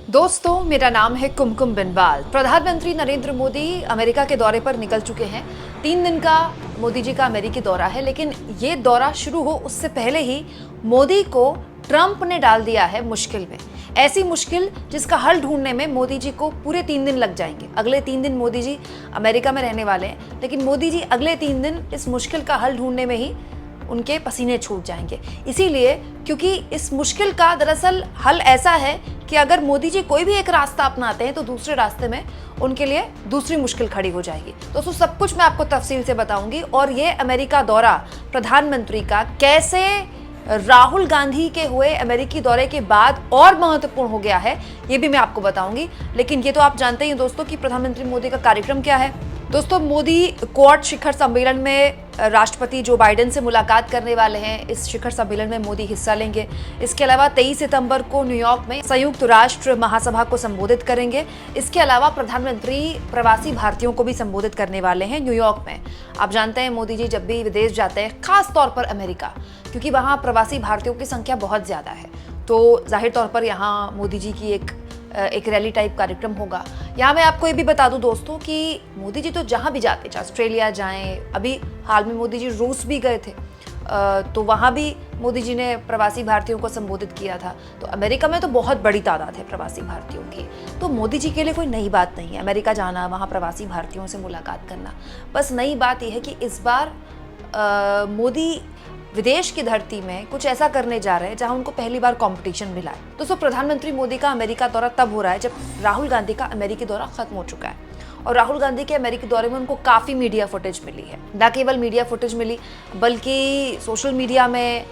दोस्तों, मेरा नाम है कुमकुम बिनवाल। प्रधानमंत्री नरेंद्र मोदी अमेरिका के दौरे पर निकल चुके हैं। 3 दिन का मोदी जी का अमेरिकी दौरा है, लेकिन ये दौरा शुरू हो उससे पहले ही मोदी को ट्रंप ने डाल दिया है मुश्किल में। ऐसी मुश्किल जिसका हल ढूंढने में मोदी जी को पूरे 3 दिन लग जाएंगे। अगले 3 दिन मोदी जी अमेरिका में रहने वाले हैं, लेकिन मोदी जी अगले 3 दिन इस मुश्किल का हल ढूंढने में ही उनके पसीने छूट जाएंगे। इसीलिए क्योंकि इस मुश्किल का दरअसल हल ऐसा है कि अगर मोदी जी कोई भी एक रास्ता अपनाते हैं तो दूसरे रास्ते में उनके लिए दूसरी मुश्किल खड़ी हो जाएगी। दोस्तों, सब कुछ मैं आपको तफसील से बताऊंगी। और ये अमेरिका दौरा प्रधानमंत्री का कैसे राहुल गांधी के हुए अमेरिकी दौरे के बाद और महत्वपूर्ण हो गया है, ये भी मैं आपको बताऊंगी। लेकिन ये तो आप जानते ही दोस्तों कि प्रधानमंत्री मोदी का कार्यक्रम क्या है। दोस्तों, मोदी क्वाड शिखर सम्मेलन में राष्ट्रपति जो बाइडेन से मुलाकात करने वाले हैं। इस शिखर सम्मेलन में मोदी हिस्सा लेंगे। इसके अलावा 23 सितंबर को न्यूयॉर्क में संयुक्त राष्ट्र महासभा को संबोधित करेंगे। इसके अलावा प्रधानमंत्री प्रवासी भारतीयों को भी संबोधित करने वाले हैं न्यूयॉर्क में। आप जानते हैं मोदी जी जब भी विदेश जाते हैं, खास तौर पर अमेरिका, क्योंकि वहाँ प्रवासी भारतीयों की संख्या बहुत ज्यादा है, तो जाहिर तौर पर यहाँ मोदी जी की एक रैली टाइप कार्यक्रम होगा। यहाँ मैं आपको ये भी बता दूं दोस्तों कि मोदी जी तो जहाँ भी जाते, चाहे ऑस्ट्रेलिया जाएं, अभी हाल में मोदी जी रूस भी गए थे, तो वहाँ भी मोदी जी ने प्रवासी भारतीयों को संबोधित किया था। तो अमेरिका में तो बहुत बड़ी तादाद है प्रवासी भारतीयों की, तो मोदी जी के लिए कोई नई बात नहीं है अमेरिका जाना, वहाँ प्रवासी भारतीयों से मुलाकात करना। बस नई बात यह है कि इस बार मोदी विदेश की धरती में कुछ ऐसा करने जा रहे हैं जहां उनको पहली बार कंपटीशन मिला है। दोस्तों, प्रधानमंत्री मोदी का अमेरिका दौरा तब हो रहा है जब राहुल गांधी का अमेरिकी दौरा खत्म हो चुका है। और राहुल गांधी के अमेरिकी दौरे में उनको काफ़ी मीडिया फुटेज मिली है। न केवल मीडिया फुटेज मिली, बल्कि सोशल मीडिया में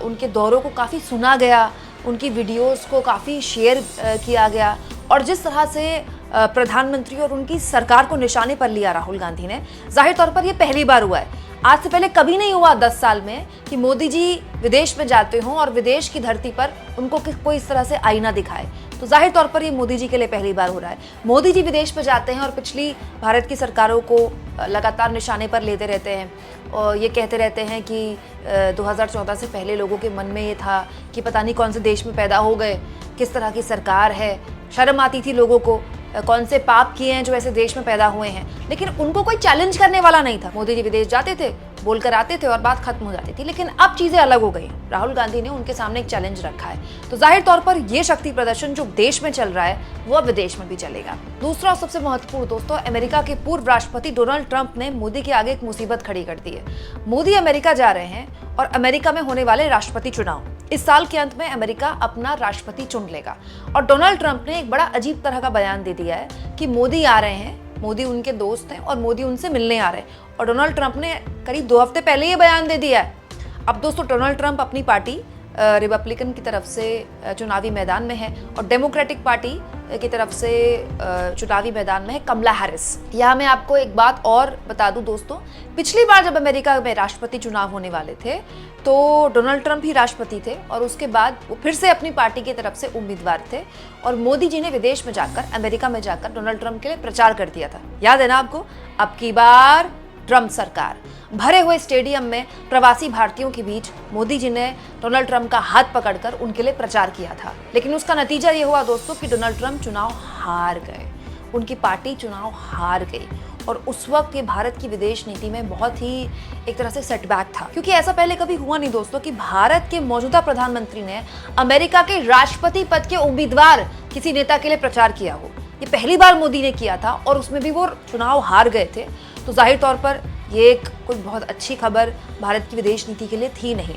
उनके दौरों को काफ़ी सुना गया, उनकी वीडियोज़ को काफ़ी शेयर किया गया। और जिस तरह से प्रधानमंत्री और उनकी सरकार को निशाने पर लिया राहुल गांधी ने, जाहिर तौर पर यह पहली बार हुआ है। आज से पहले कभी नहीं हुआ 10 साल में कि मोदी जी विदेश में जाते हों और विदेश की धरती पर उनको कोई इस तरह से आईना दिखाए। तो जाहिर तौर पर ये मोदी जी के लिए पहली बार हो रहा है। मोदी जी विदेश में जाते हैं और पिछली भारत की सरकारों को लगातार निशाने पर लेते रहते हैं और ये कहते रहते हैं कि 2014 से पहले लोगों के मन में ये था कि पता नहीं कौन से देश में पैदा हो गए, किस तरह की सरकार है। शर्म आती थी लोगों को, कौन से पाप किए हैं जो ऐसे देश में पैदा हुए हैं। लेकिन उनको कोई चैलेंज करने वाला नहीं था। मोदी जी विदेश जाते थे, बोलकर आते थे और बात खत्म हो जाती थी। लेकिन अब चीजें अलग हो गई। राहुल गांधी ने उनके सामने एक चैलेंज रखा है, तो जाहिर तौर पर यह शक्ति प्रदर्शन जो देश में चल रहा है वो अब विदेश में भी चलेगा। दूसरा और सबसे महत्वपूर्ण दोस्तों, अमेरिका के पूर्व राष्ट्रपति डोनाल्ड ट्रंप ने मोदी के आगे एक मुसीबत खड़ी कर दी है। मोदी अमेरिका जा रहे हैं और अमेरिका में होने वाले राष्ट्रपति चुनाव, इस साल के अंत में अमेरिका अपना राष्ट्रपति चुन लेगा। और डोनाल्ड ट्रंप ने एक बड़ा अजीब तरह का बयान दे दिया है कि मोदी आ रहे हैं, मोदी उनके दोस्त हैं और मोदी उनसे मिलने आ रहे हैं। और डोनाल्ड ट्रंप ने करीब 2 हफ्ते पहले ये बयान दे दिया है। अब दोस्तों, डोनाल्ड ट्रंप अपनी पार्टी रिपब्लिकन की तरफ से चुनावी मैदान में है और डेमोक्रेटिक पार्टी की तरफ से चुनावी मैदान में है कमला हैरिस। यहाँ मैं आपको एक बात और बता दूं दोस्तों, पिछली बार जब अमेरिका में राष्ट्रपति चुनाव होने वाले थे तो डोनाल्ड ट्रंप ही राष्ट्रपति थे और उसके बाद वो फिर से अपनी पार्टी की तरफ से उम्मीदवार थे। और मोदी जी ने विदेश में जाकर, अमेरिका में जाकर डोनाल्ड ट्रंप के लिए प्रचार कर दिया था। याद है ना आपको? अब की बार ट्रंप सरकार। भरे हुए स्टेडियम में प्रवासी भारतीयों के बीच मोदी जी ने डोनाल्ड ट्रंप का हाथ पकड़कर उनके लिए प्रचार किया था। लेकिन उसका नतीजा ये हुआ दोस्तों कि डोनाल्ड ट्रंप चुनाव हार गए, उनकी पार्टी चुनाव हार गई। और उस वक्त ये भारत की विदेश नीति में बहुत ही एक तरह से सेटबैक था, क्योंकि ऐसा पहले कभी हुआ नहीं दोस्तों कि भारत के मौजूदा प्रधानमंत्री ने अमेरिका के राष्ट्रपति पद के उम्मीदवार किसी नेता के लिए प्रचार किया हो। ये पहली बार मोदी ने किया था और उसमें भी वो चुनाव हार गए थे। तो जाहिर तौर पर ये एक कोई बहुत अच्छी खबर भारत की विदेश नीति के लिए थी नहीं।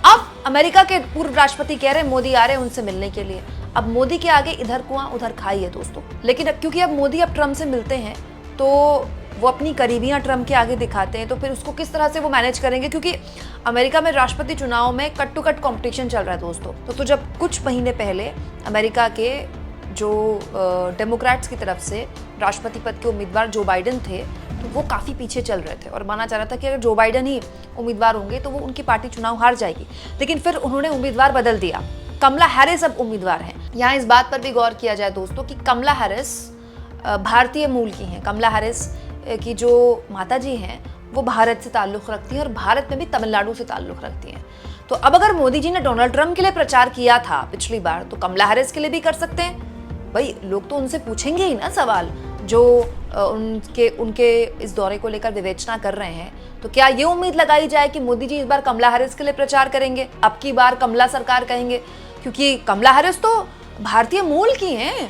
अब अमेरिका के पूर्व राष्ट्रपति कह रहे हैं मोदी आ रहे हैं उनसे मिलने के लिए। अब मोदी के आगे इधर कुआं उधर खाई है दोस्तों। लेकिन क्योंकि अब मोदी अब ट्रंप से मिलते हैं तो वो अपनी करीबियां ट्रंप के आगे दिखाते हैं, तो फिर उसको किस तरह से वो मैनेज करेंगे, क्योंकि अमेरिका में राष्ट्रपति चुनाव में कट टू कट कॉम्पिटिशन चल रहा है दोस्तों। तो जब कुछ महीने पहले अमेरिका के जो डेमोक्रेट्स की तरफ से राष्ट्रपति पद के उम्मीदवार जो बाइडेन थे, तो वो काफ़ी पीछे चल रहे थे और माना जा रहा था कि अगर जो बाइडेन ही उम्मीदवार होंगे तो वो उनकी पार्टी चुनाव हार जाएगी। लेकिन फिर उन्होंने उम्मीदवार बदल दिया, कमला हैरिस अब उम्मीदवार हैं। यहाँ इस बात पर भी गौर किया जाए दोस्तों कि कमला हैरिस भारतीय मूल की हैं। कमला हैरिस की जो माता जी हैं वो भारत से ताल्लुक़ रखती हैं और भारत में भी तमिलनाडु से ताल्लुक़ रखती हैं। तो अब अगर मोदी जी ने डोनाल्ड ट्रंप के लिए प्रचार किया था पिछली बार, तो कमला हैरिस के लिए भी कर सकते हैं। भाई लोग तो उनसे पूछेंगे ही ना सवाल, जो उनके इस दौरे को लेकर विवेचना कर रहे हैं। तो क्या ये उम्मीद लगाई जाए कि मोदी जी इस बार कमला हैरिस के लिए प्रचार करेंगे, अब की बार कमला सरकार कहेंगे? क्योंकि कमला हैरिस तो भारतीय मूल की हैं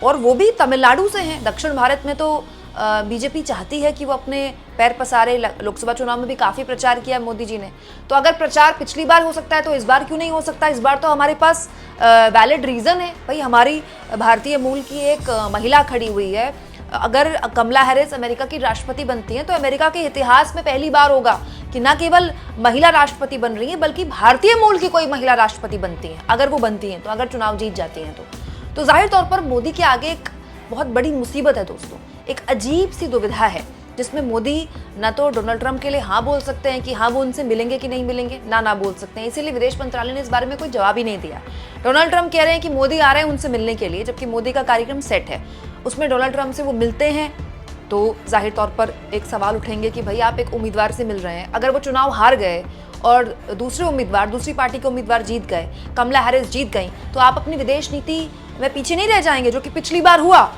और वो भी तमिलनाडु से हैं। दक्षिण भारत में तो बीजेपी चाहती है कि वो अपने पैर पसारे। लोकसभा चुनाव में भी काफ़ी प्रचार किया मोदी जी ने। तो अगर प्रचार पिछली बार हो सकता है तो इस बार क्यों नहीं हो सकता? इस बार तो हमारे पास वैलिड रीज़न है भाई, हमारी भारतीय मूल की एक महिला खड़ी हुई है। अगर कमला हैरिस अमेरिका की राष्ट्रपति बनती हैं तो अमेरिका के इतिहास में पहली बार होगा कि न केवल महिला राष्ट्रपति बन रही है बल्कि भारतीय मूल की कोई महिला राष्ट्रपति बनती है, अगर वो बनती हैं तो, अगर चुनाव जीत जाती हैं तो जाहिर तौर पर मोदी के आगे एक बहुत बड़ी मुसीबत है दोस्तों। एक अजीब सी दुविधा है जिसमें मोदी ना तो डोनाल्ड ट्रंप के लिए हाँ बोल सकते हैं कि हाँ वो उनसे मिलेंगे कि नहीं मिलेंगे, ना बोल सकते हैं। इसीलिए विदेश मंत्रालय ने इस बारे में कोई जवाब ही नहीं दिया। डोनाल्ड ट्रंप कह रहे हैं कि मोदी आ रहे हैं उनसे मिलने के लिए, जबकि मोदी का कार्यक्रम सेट है। उसमें डोनाल्ड ट्रंप से वो मिलते हैं तो जाहिर तौर पर एक सवाल उठेंगे कि भाई आप एक उम्मीदवार से मिल रहे हैं, अगर वो चुनाव हार गए और दूसरे उम्मीदवार, दूसरी पार्टी के उम्मीदवार जीत गए, कमला हैरिस जीत गई, तो आप अपनी विदेश नीति में पीछे नहीं रह जाएंगे, जो कि पिछली बार हुआ।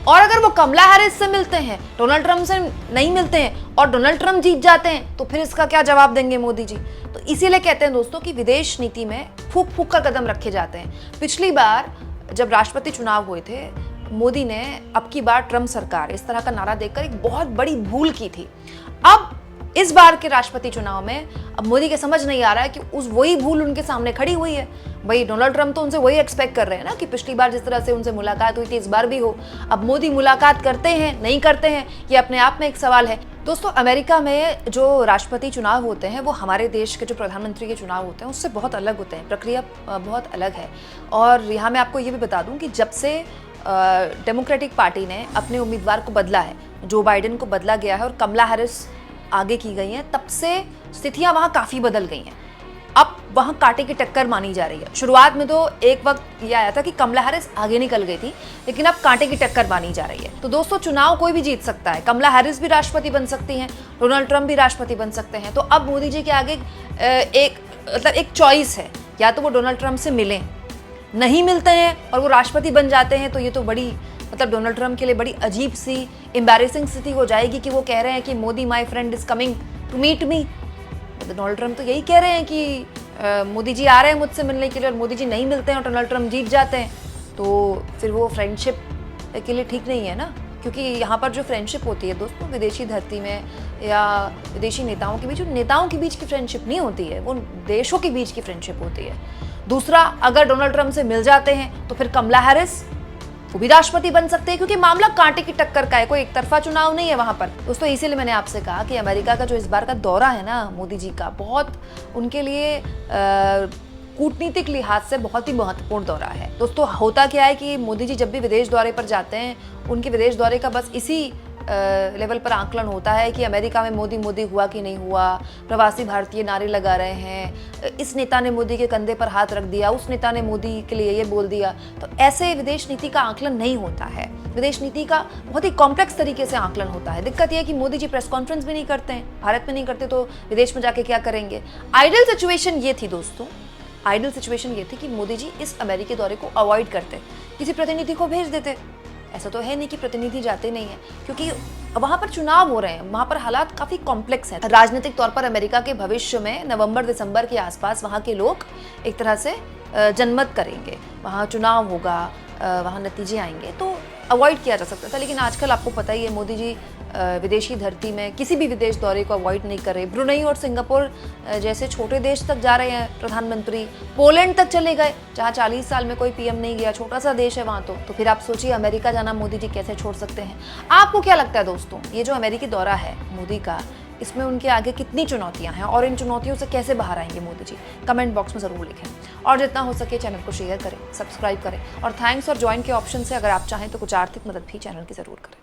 और अगर वो कमला हैरिस से मिलते हैं, डोनाल्ड ट्रंप से नहीं मिलते हैं और डोनाल्ड ट्रंप जीत जाते हैं, तो फिर इसका क्या जवाब देंगे मोदी जी? तो इसीलिए कहते हैं दोस्तों कि विदेश नीति में फूक फूक कर कदम रखे जाते हैं। पिछली बार जब राष्ट्रपति चुनाव हुए थे, मोदी ने अब की बार ट्रंप सरकार, इस तरह का नारा देकर एक बहुत बड़ी भूल की थी। अब इस बार के राष्ट्रपति चुनाव में अब मोदी के समझ नहीं आ रहा है कि वही भूल उनके सामने खड़ी हुई है। भाई डोनाल्ड ट्रंप तो उनसे वही एक्सपेक्ट कर रहे हैं ना कि पिछली बार जिस तरह से उनसे मुलाकात हुई थी इस बार भी हो। अब मोदी मुलाकात करते हैं नहीं करते हैं, ये अपने आप में एक सवाल है। दोस्तों, अमेरिका में जो राष्ट्रपति चुनाव होते हैं वो हमारे देश के जो प्रधानमंत्री के चुनाव होते हैं उससे बहुत अलग होते हैं, प्रक्रिया बहुत अलग है। और यहाँ मैं आपको ये भी बता दूँ कि जब से डेमोक्रेटिक पार्टी ने अपने उम्मीदवार को बदला है, जो बाइडेन को बदला गया है और कमला हैरिस आगे की गई हैं, तब से स्थितियां वहां काफ़ी बदल गई हैं। अब वहां कांटे की टक्कर मानी जा रही है। शुरुआत में तो एक वक्त ये आया था कि कमला हैरिस आगे निकल गई थी, लेकिन अब कांटे की टक्कर मानी जा रही है। तो दोस्तों, चुनाव कोई भी जीत सकता है। कमला हैरिस भी राष्ट्रपति बन सकती हैं, डोनाल्ड ट्रंप भी राष्ट्रपति बन सकते हैं। तो अब मोदी जी के आगे एक चॉइस है, या तो वो डोनाल्ड ट्रंप से मिलें, नहीं मिलते हैं और वो राष्ट्रपति बन जाते हैं तो ये तो बड़ी डोनाल्ड ट्रंप के लिए बड़ी अजीब सी एम्बैरेसिंग स्थिति हो जाएगी कि वो कह रहे हैं कि Modi my friend is coming to meet me. Donald Trump तो यही कह रहे हैं कि मोदी जी आ रहे हैं मुझसे मिलने के लिए, और मोदी जी नहीं मिलते हैं और डोनाल्ड ट्रंप जीत जाते हैं, तो फिर वो फ्रेंडशिप के लिए ठीक नहीं है ना। क्योंकि यहाँ पर जो फ्रेंडशिप होती है दोस्तों, विदेशी धरती में या विदेशी नेताओं के बीच, नेताओं के बीच की फ्रेंडशिप नहीं होती है, वो देशों के बीच की फ्रेंडशिप होती है। दूसरा, अगर डोनाल्ड ट्रंप से मिल जाते हैं तो फिर कमला हैरिस वो भी राष्ट्रपति बन सकते हैं, क्योंकि मामला कांटे की टक्कर का है, कोई एक तरफा चुनाव नहीं है वहां पर। दोस्तों, इसीलिए मैंने आपसे कहा कि अमेरिका का जो इस बार का दौरा है ना मोदी जी का, बहुत उनके लिए कूटनीतिक लिहाज से बहुत ही महत्वपूर्ण दौरा है। दोस्तों, होता क्या है कि मोदी जी जब भी विदेश दौरे पर जाते हैं, उनके विदेश दौरे का बस इसी लेवल पर आकलन होता है कि अमेरिका में मोदी मोदी हुआ कि नहीं हुआ, प्रवासी भारतीय नारे लगा रहे हैं, इस नेता ने मोदी के कंधे पर हाथ रख दिया, उस नेता ने मोदी के लिए ये बोल दिया। तो ऐसे विदेश नीति का आकलन नहीं होता है। विदेश नीति का बहुत ही कॉम्प्लेक्स तरीके से आकलन होता है। दिक्कत यह है कि मोदी जी प्रेस कॉन्फ्रेंस भी नहीं करते हैं, भारत में नहीं करते, तो विदेश में जाके क्या करेंगे। आइडियल सिचुएशन ये थी दोस्तों, आइडियल सिचुएशन ये थी कि मोदी जी इस अमेरिकी दौरे को अवॉइड करते, किसी प्रतिनिधि को भेज देते। ऐसा तो है नहीं कि प्रतिनिधि जाते नहीं है, क्योंकि वहाँ पर चुनाव हो रहे हैं, वहाँ पर हालात काफ़ी कॉम्प्लेक्स हैं। राजनीतिक तौर पर अमेरिका के भविष्य में नवंबर दिसंबर के आसपास वहाँ के लोग एक तरह से जनमत करेंगे, वहाँ चुनाव होगा, वहाँ नतीजे आएंगे, तो अवॉइड किया जा सकता था। लेकिन आजकल आपको पता ही है, मोदी जी विदेशी धरती में किसी भी विदेश दौरे को अवॉइड नहीं कर रहे। ब्रुनेई और सिंगापुर जैसे छोटे देश तक जा रहे हैं प्रधानमंत्री, पोलैंड तक चले गए जहाँ 40 साल में कोई पीएम नहीं गया, छोटा सा देश है वहाँ। तो फिर आप सोचिए अमेरिका जाना मोदी जी कैसे छोड़ सकते हैं। आपको क्या लगता है दोस्तों, ये जो अमेरिकी दौरा है मोदी का, इसमें उनके आगे कितनी चुनौतियां हैं और इन चुनौतियों से कैसे बाहर आएंगे मोदी जी? कमेंट बॉक्स में ज़रूर लिखें और जितना हो सके चैनल को शेयर करें, सब्सक्राइब करें और थैंक्स और ज्वाइन के ऑप्शन से अगर आप चाहें तो कुछ आर्थिक मदद भी चैनल की ज़रूर करें।